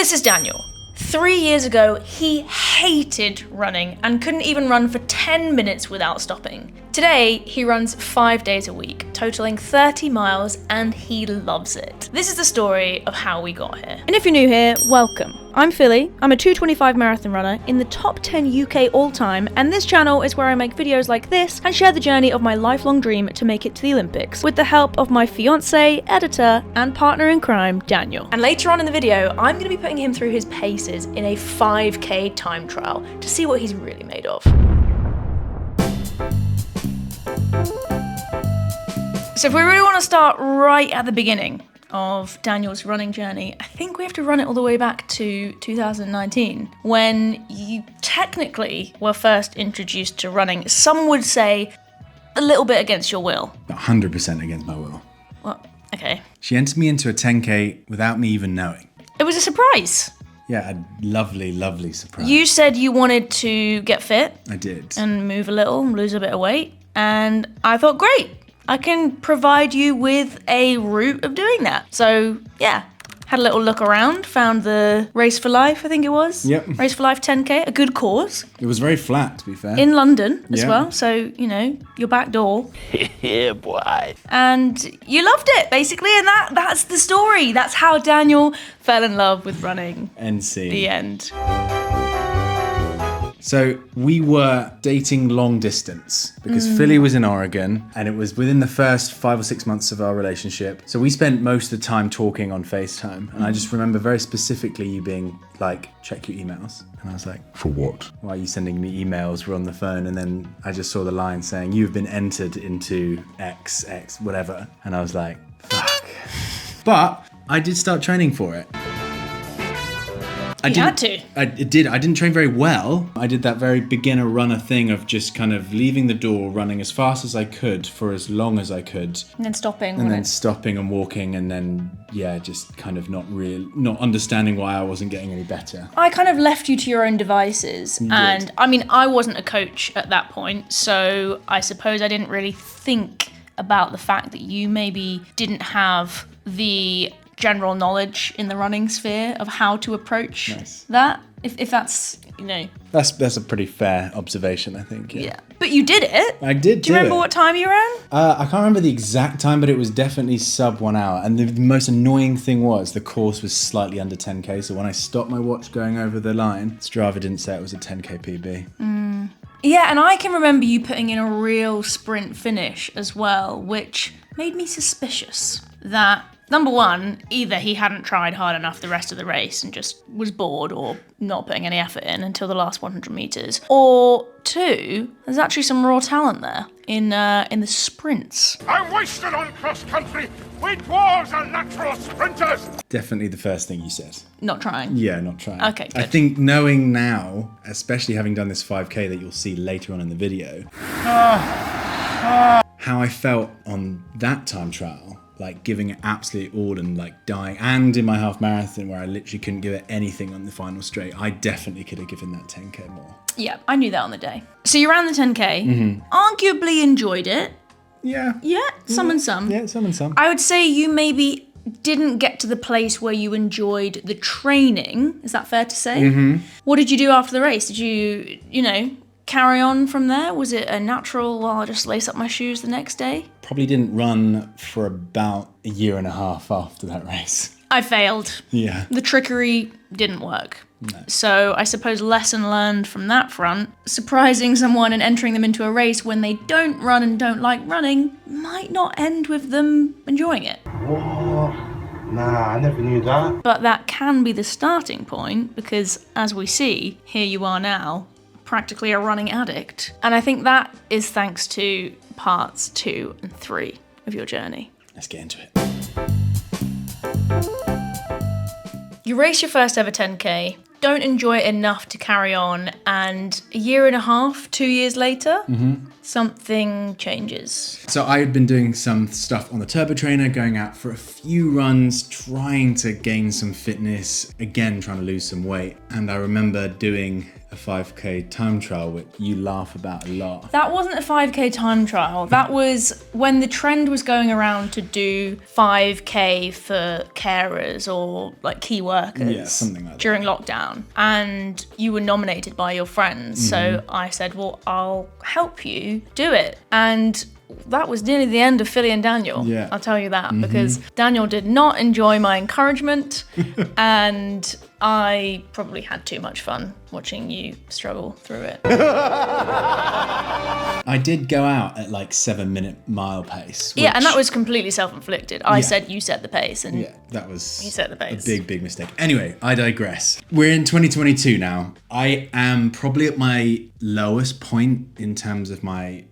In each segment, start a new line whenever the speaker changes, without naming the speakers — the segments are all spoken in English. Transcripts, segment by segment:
This is Daniel. 3 years ago, he hated running and couldn't even run for 10 minutes without stopping. Today, he runs 5 days a week, totaling 30 miles, and he loves it. This is the story of how we got here. And if you're new here, welcome. I'm Phily. I'm a 2:25 marathon runner in the top 10 UK all-time, and this channel is where I make videos like this and share the journey of my lifelong dream to make it to the Olympics, with the help of my fiancé, editor, and partner in crime, Daniel. And later on in the video, I'm going to be putting him through his paces in a 5k time trial to see what he's really made of. So if we really want to start right at the beginning of Daniel's running journey, I think we have to run it all the way back to 2019, when you technically were first introduced to running. Some would say a little bit against your will.
100% against my will.
Well, okay.
She entered me into a 10k without me even knowing.
It was a surprise.
Yeah, a lovely, lovely surprise.
You said you wanted to get fit.
I did.
And move a little, lose a bit of weight. And I thought, great, I can provide you with a route of doing that. So yeah, had a little look around, found the Race for Life, I think it was.
Yep.
Race for Life 10k, a good cause.
It was very flat, to be fair.
In London as
Yeah.
well, so, you know, your back door.
Yeah, boy.
And you loved it, basically, and that's the story. That's how Daniel fell in love with running.
NC.
The end.
So we were dating long distance because Philly was in Oregon and it was within the first 5 or 6 months of our relationship. So we spent most of the time talking on FaceTime. And I just remember very specifically you being like, check your emails. And I was like,
For what?
why are you sending me emails? We're on the phone. And then I just saw the line saying, you've been entered into X, whatever. And I was like, fuck. But I did start training for it.
You had to.
I didn't train very well. I did that very beginner runner thing of just kind of leaving the door, running as fast as I could for as long as I could.
And then stopping.
And then stopping and walking and then, yeah, just kind of not understanding why I wasn't getting any better.
I kind of left you to your own devices. And I mean, I wasn't a coach at that point, so I suppose I didn't really think about the fact that you maybe didn't have the general knowledge in the running sphere of how to approach that. If that's, you know.
That's a pretty fair observation, I think. Yeah.
But you did it.
I did.
Do you remember what time you ran?
I can't remember the exact time, but it was definitely sub 1 hour. And the most annoying thing was the course was slightly under 10k. So when I stopped my watch going over the line, Strava didn't say it was a 10k PB.
Yeah, and I can remember you putting in a real sprint finish as well, which made me suspicious that, number one, either he hadn't tried hard enough the rest of the race and just was bored or not putting any effort in until the last 100 meters, or two, there's actually some raw talent there in the sprints.
I'm wasted on cross country. We dwarves are natural sprinters.
Definitely the first thing you said.
Not trying.
Yeah, not trying.
Okay, good.
I think knowing now, especially having done this 5k that you'll see later on in the video, how I felt on that time trial, like giving it absolute all and like dying, and in my half marathon where I literally couldn't give it anything on the final straight, I definitely could have given that 10k more.
Yeah, I knew that on the day. So you ran the 10k, arguably enjoyed it.
Yeah.
Yeah, some and some.
Yeah, some and some.
I would say you maybe didn't get to the place where you enjoyed the training. Is that fair to say? What did you do after the race? Did you carry on from there? Was it a natural, well, I'll just lace up my shoes the next day?
Probably didn't run for about a year and a half after that race.
I failed.
Yeah.
The trickery didn't work.
No.
So I suppose lesson learned from that front, surprising someone and entering them into a race when they don't run and don't like running might not end with them enjoying it.
What? Nah, I never knew that.
But that can be the starting point because, as we see, here you are now, practically a running addict. And I think that is thanks to parts 2 and 3 of your journey.
Let's get into it.
You race your first ever 10k, don't enjoy it enough to carry on, and a year and a half, 2 years later, something changes.
So I had been doing some stuff on the turbo trainer, going out for a few runs, trying to gain some fitness, again, trying to lose some weight. And I remember doing a 5K time trial, which you laugh about a lot.
That wasn't a 5K time trial. That was when the trend was going around to do 5K for carers or like key workers.
Yeah, something like that.
During lockdown. And you were nominated by your friends. So I said, well, I'll help you do it. And that was nearly the end of Philly and Daniel.
Yeah.
I'll tell you that, because Daniel did not enjoy my encouragement and I probably had too much fun watching you struggle through it.
I did go out at like 7-minute mile pace.
Yeah, and that was completely self-inflicted. I said you set the pace, and
Yeah, that was
you set the pace.
a big mistake. Anyway, I digress. We're in 2022 now. I am probably at my lowest point in terms of my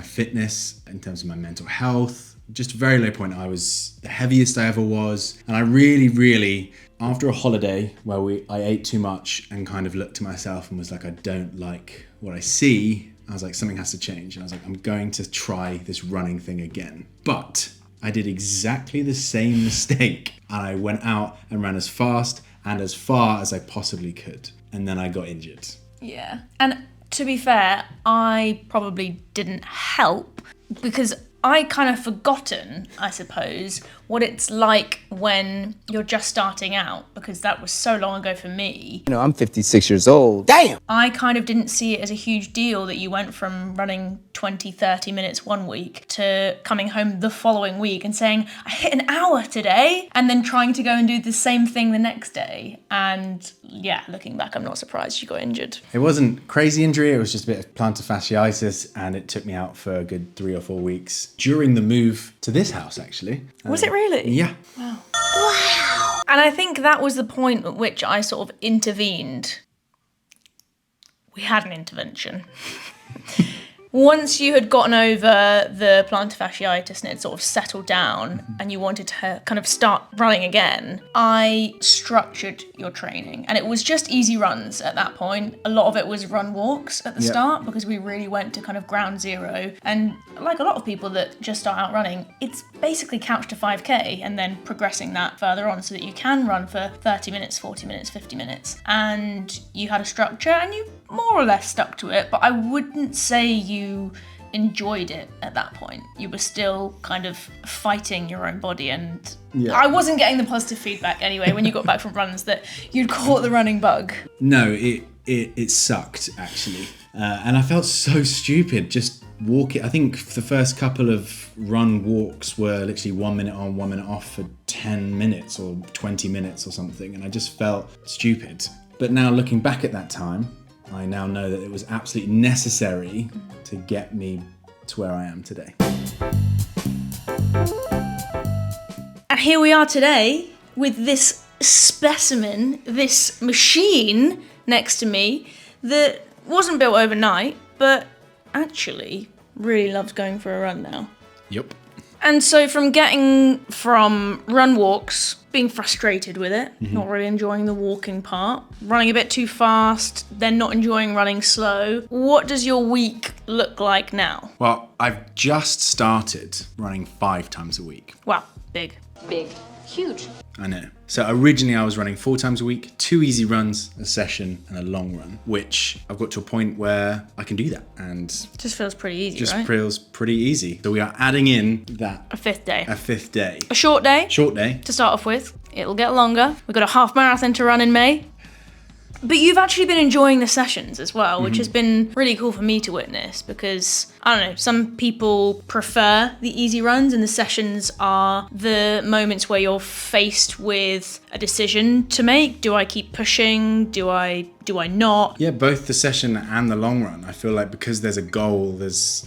fitness, in terms of my mental health. Just a very low point. I was the heaviest I ever was. And I really, after a holiday where I ate too much and kind of looked to myself and was like, I don't like what I see, I was like, something has to change. And I was like, I'm going to try this running thing again. But I did exactly the same mistake. And I went out and ran as fast and as far as I possibly could. And then I got injured.
Yeah. And to be fair, I probably didn't help because I kind of forgotten, I suppose, what it's like when you're just starting out, because that was so long ago for me.
You know, I'm 56 years old. Damn!
I kind of didn't see it as a huge deal that you went from running 20, 30 minutes one week to coming home the following week and saying, I hit an hour today, and then trying to go and do the same thing the next day. And yeah, looking back, I'm not surprised you got injured.
It wasn't crazy injury, it was just a bit of plantar fasciitis, and it took me out for a good 3 or 4 weeks during the move to this house, actually.
Was it really?
Yeah.
Wow. And I think that was the point at which I sort of intervened. We had an intervention. Once you had gotten over the plantar fasciitis and it sort of settled down and you wanted to kind of start running again, I structured your training. And it was just easy runs at that point. A lot of it was run walks at the start because we really went to kind of ground zero. And like a lot of people that just start out running, it's basically couch to 5K and then progressing that further on so that you can run for 30 minutes, 40 minutes, 50 minutes. And you had a structure and you more or less stuck to it, but I wouldn't say you enjoyed it at that point. You were still kind of fighting your own body, and I wasn't getting the positive feedback anyway when you got back from runs that you'd caught the running bug.
No, it sucked actually, and I felt so stupid just walking. I think the first couple of run walks were literally 1 minute on, 1 minute off for 10 minutes or 20 minutes or something, and I just felt stupid. But now looking back at that time, I now know that it was absolutely necessary to get me to where I am today.
And here we are today with this specimen, this machine next to me that wasn't built overnight, but actually really loves going for a run now.
Yep.
And so from run walks, being frustrated with it, not really enjoying the walking part, running a bit too fast, then not enjoying running slow, what does your week look like now?
Well, I've just started running 5 times a week.
Wow, big.
Big. Huge.
I know. So originally I was running 4 times a week, 2 easy runs, a session and a long run, which I've got to a point where I can do that and
Just feels pretty easy,
just
right?
feels pretty easy. So we are adding in that
A fifth day.
a 5th day.
A short day
Short day.
to start off with. It'll get longer. We've got a half marathon to run in May. But you've actually been enjoying the sessions as well, which has been really cool for me to witness because, I don't know, some people prefer the easy runs and the sessions are the moments where you're faced with a decision to make. Do I keep pushing? Do I not?
Yeah, both the session and the long run. I feel like because there's a goal, there's,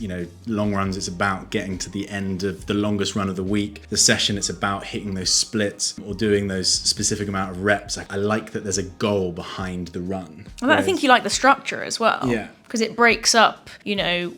long runs, it's about getting to the end of the longest run of the week. The session, it's about hitting those splits or doing those specific amount of reps. I like that there's a goal behind the run.
Well, I think you like the structure as well.
Yeah.
Because it breaks up,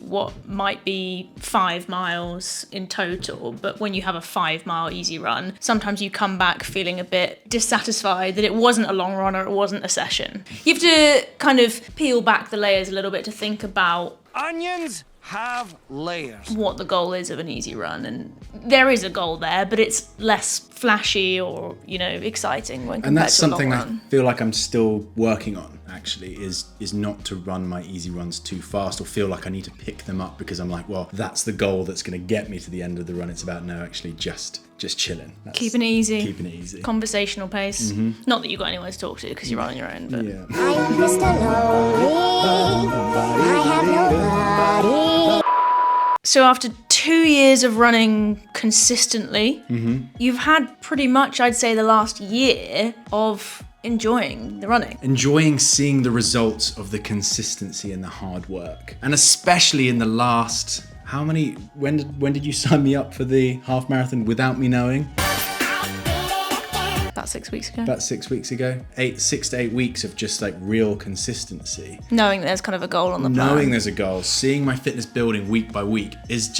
what might be 5 miles in total. But when you have a 5-mile easy run, sometimes you come back feeling a bit dissatisfied that it wasn't a long run or it wasn't a session. You have to kind of peel back the layers a little bit to think about
Onions,
have layers.
what the goal is of an easy run, and there is a goal there, but it's less flashy or, you know, exciting when compared
And that's
to a long
something I
run.
feel like I'm still working on, actually, is not to run my easy runs too fast or feel like I need to pick them up because I'm like, well, that's the goal that's going to get me to the end of the run. It's about, no, actually just chilling. That's
Keeping it easy.
Keeping it easy.
Conversational pace. Not that you've got anyone to talk to because you're on your own, but
Yeah.
I'm Mr. Lonely. I have nobody.
So after 2 years of running consistently, you've had pretty much, I'd say, the last year of enjoying the running.
Enjoying seeing the results of the consistency and the hard work. And especially in the last, when did you sign me up for the half marathon without me knowing?
About 6 weeks ago.
About 6 weeks ago. 6 to 8 weeks of just like real consistency.
Knowing there's kind of a goal on the plan.
Knowing there's a goal, seeing my fitness building week by week is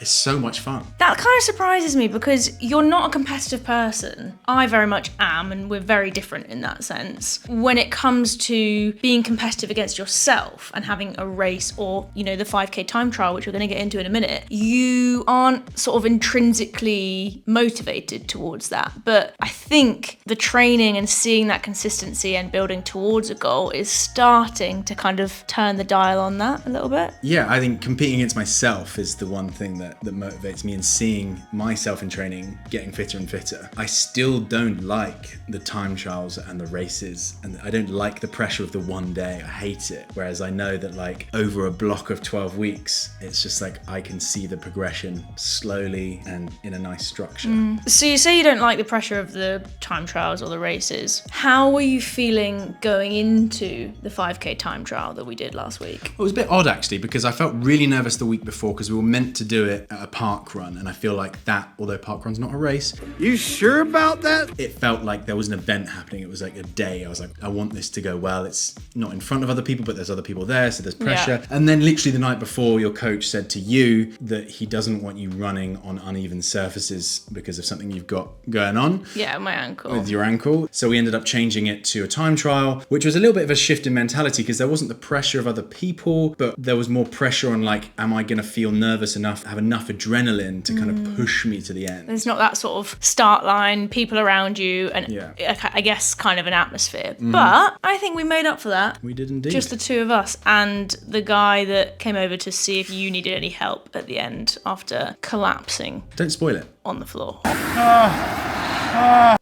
so much fun.
That kind of surprises me because you're not a competitive person. I very much am, and we're very different in that sense. When it comes to being competitive against yourself and having a race or, you know, the 5K time trial, which we're going to get into in a minute, you aren't sort of intrinsically motivated towards that. But I think the training and seeing that consistency and building towards a goal is starting to kind of turn the dial on that a little bit.
Yeah, I think competing against myself is the one thing that motivates me, and seeing myself in training getting fitter and fitter. I still don't like the time trials and the races, and I don't like the pressure of the one day. I hate it. Whereas I know that like over a block of 12 weeks, it's just like I can see the progression slowly and in a nice structure.
So you say you don't like the pressure of the time trials or the races. How were you feeling going into the 5K time trial that we did last week?
It was a bit odd actually, because I felt really nervous the week before because we were meant to do it at a park run, and I feel like that, although park run's not a race,
You sure about that?
it felt like there was an event happening. It was like a day. I was like, I want this to go well. It's not in front of other people, but there's other people there, so there's pressure.
Yeah.
And then literally the night before, your coach said to you that he doesn't want you running on uneven surfaces because of something you've got going on
Yeah, my ankle.
with your ankle. So we ended up changing it to a time trial, which was a little bit of a shift in mentality because there wasn't the pressure of other people, but there was more pressure on like, am I going to feel nervous enough, have enough adrenaline to kind of push me to the end?
There's not that sort of start line, people around you, and
Yeah.
I guess kind of an atmosphere. But I think we made up for that.
We did indeed.
Just the two of us and the guy that came over to see if you needed any help at the end after collapsing
Don't spoil it.
on the floor.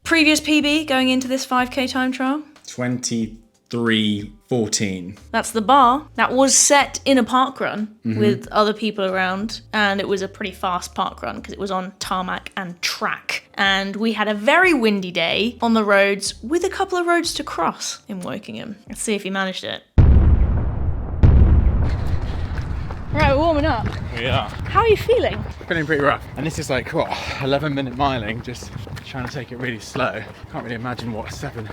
Previous PB going into this 5K time trial?
23:14.
That's the bar. That was set in a park run with other people around, and it was a pretty fast park run because it was on tarmac and track. And we had a very windy day on the roads with a couple of roads to cross in Wokingham. Let's see if he managed it. Right, we're warming up.
We are.
How are you feeling?
Feeling pretty rough. And this is like, what, 11-minute miling, just trying to take it really slow. Can't really imagine what a seven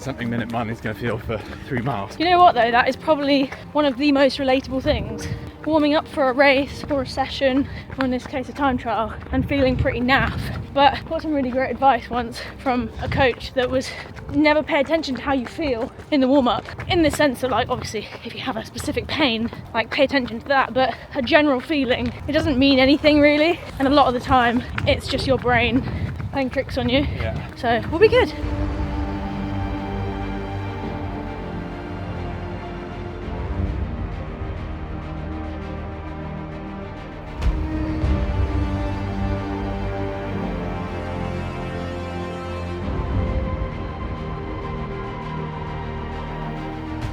something minute miling is going to feel for 3 miles.
You know what though, that is probably one of the most relatable things. Warming up for a race or a session, or in this case a time trial, and feeling pretty naff. But I got some really great advice once from a coach that was never pay attention to how you feel in the warm-up. In the sense that like, obviously, if you have a specific pain, like pay attention to that, but a general feeling, it doesn't mean anything really. And a lot of the time, it's just your brain playing tricks on you.
Yeah.
So we'll be good.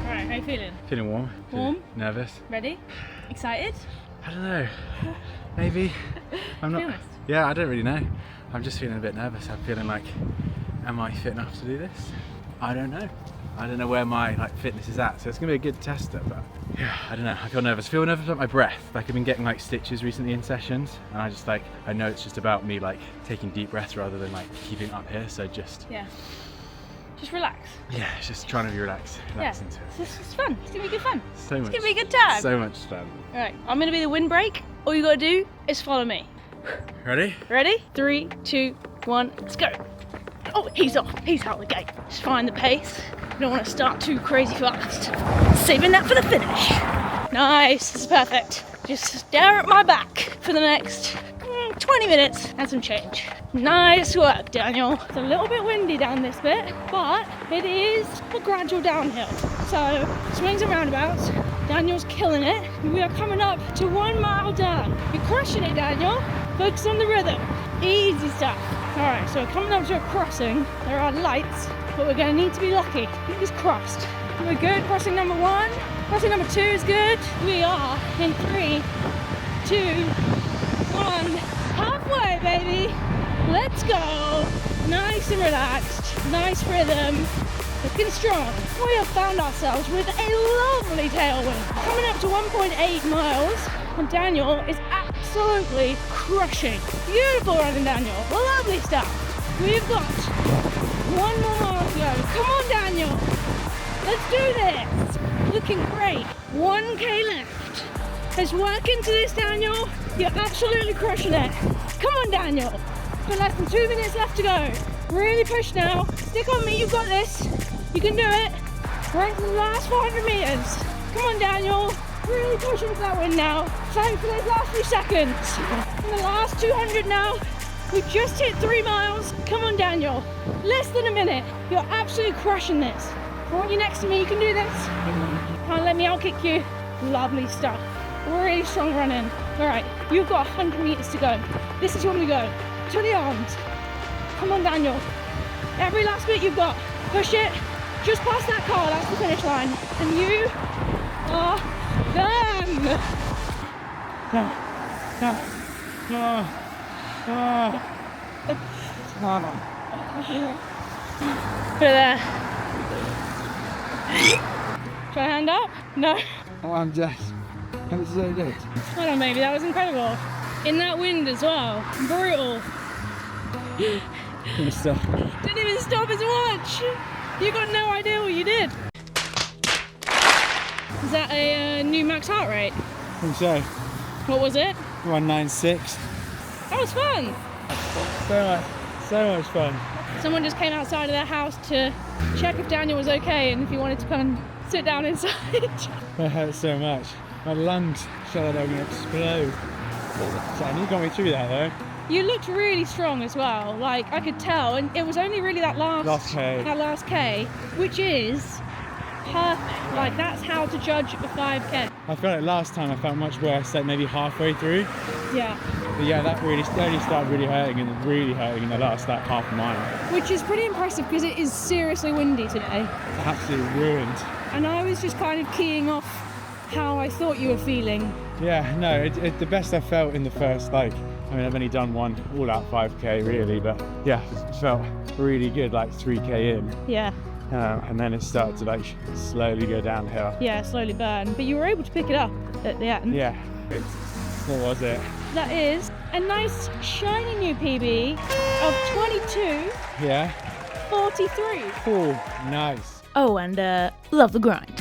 Alright, how you feeling?
Feeling warm.
Warm?
Feeling nervous.
Ready? Excited?
I don't know. Maybe. I'm not.
Be honest.
Yeah, I don't really know. I'm just feeling a bit nervous. I'm feeling like, am I fit enough to do this? I don't know. I don't know where my like fitness is at. So it's gonna be a good tester, but yeah, I don't know. I feel nervous. I feel nervous about my breath. Like I've been getting like stitches recently in sessions, and I just like, I know it's just about me like taking deep breaths rather than like keeping up here. So just
Yeah. Just relax.
yeah, it's just trying to be relax
Yeah.
into it.
It's fun. It's gonna be good fun.
So much.
It's gonna be a good time.
So much fun.
Alright, I'm gonna be the windbreak. All you gotta do is follow me.
Ready?
Ready? 3, 2, 1, let's go. Oh, he's off. He's out the gate. Just find the pace. You don't want to start too crazy fast. Saving that for the finish. Nice. This is perfect. just stare at my back for the next 20 minutes and some change. Nice work, Daniel. It's a little bit windy down this bit, but it is a gradual downhill. So, swings and roundabouts. Daniel's killing it. We are coming up to 1 mile down. You're crushing it, Daniel. Focus on the rhythm. Easy stuff. Alright, so we're coming up to a crossing. There are lights, but we're going to need to be lucky. Fingers crossed. We're good. Crossing number 1. Crossing number 2 is good. We are in 3, 2, 1. Halfway, baby. Let's go. Nice and relaxed. Nice rhythm. Looking strong. We have found ourselves with a lovely tailwind. Coming up to 1.8 miles, and Daniel is absolutely crushing. Beautiful running, Daniel. Lovely stuff. We've got 1 more mile to go. Come on, Daniel. Let's do this. Looking great. 1K left. Let's work into this, Daniel. You're absolutely crushing it. Come on, Daniel. Got less than 2 minutes left to go. Really push now. Stick on me. You've got this. You can do it. Right to the last 400 meters. Come on, Daniel. Really push into that wind now. Time for those last few seconds. In the last 200 now. We've just hit 3 miles. Come on, Daniel. Less than a minute. You're absolutely crushing this. I want you next to me. You can do this. Can't let me outkick you. Lovely stuff. Really strong running. All right, you've got 100 meters to go. This is when we go. To the arms. Come on, Daniel. Every last bit you've got. Push it. Just past that car. That's the finish line. And you are done. Put it there. Try a hand up? No.
Oh, I'm so good.
Hold on, baby. That was incredible. In that wind as well. Brutal.
Gonna stop.
Didn't even stop his watch. You got no idea what you did. Is that a new max heart rate?
I think so.
What was it?
196.
That was fun.
So much fun.
Someone just came outside of their house to check if Daniel was okay and if he wanted to come and sit down inside.
That hurt so much. My lungs felt like they were going to explode. So you got me through that though.
You looked really strong as well. Like I could tell, and it was only really that last K, which is perfect. Like that's how to judge a 5K.
I felt like last time I felt much worse, like maybe halfway through.
Yeah.
But yeah, that really only started really hurting and really hurting in the last like half a mile.
Which is pretty impressive because it is seriously windy today.
Absolutely ruined.
And I was just kind of keying off how I thought you were feeling.
Yeah, no, it's the best I felt in the first I've only done one all-out 5K really, but yeah, it felt really good, like 3K in.
Yeah.
And then it started to like slowly go downhill.
Yeah, slowly burn. But you were able to pick it up at the end.
Yeah. What was it?
That is a nice shiny new PB of 22.
Yeah.
43.
Oh, nice.
Oh, and love the grind.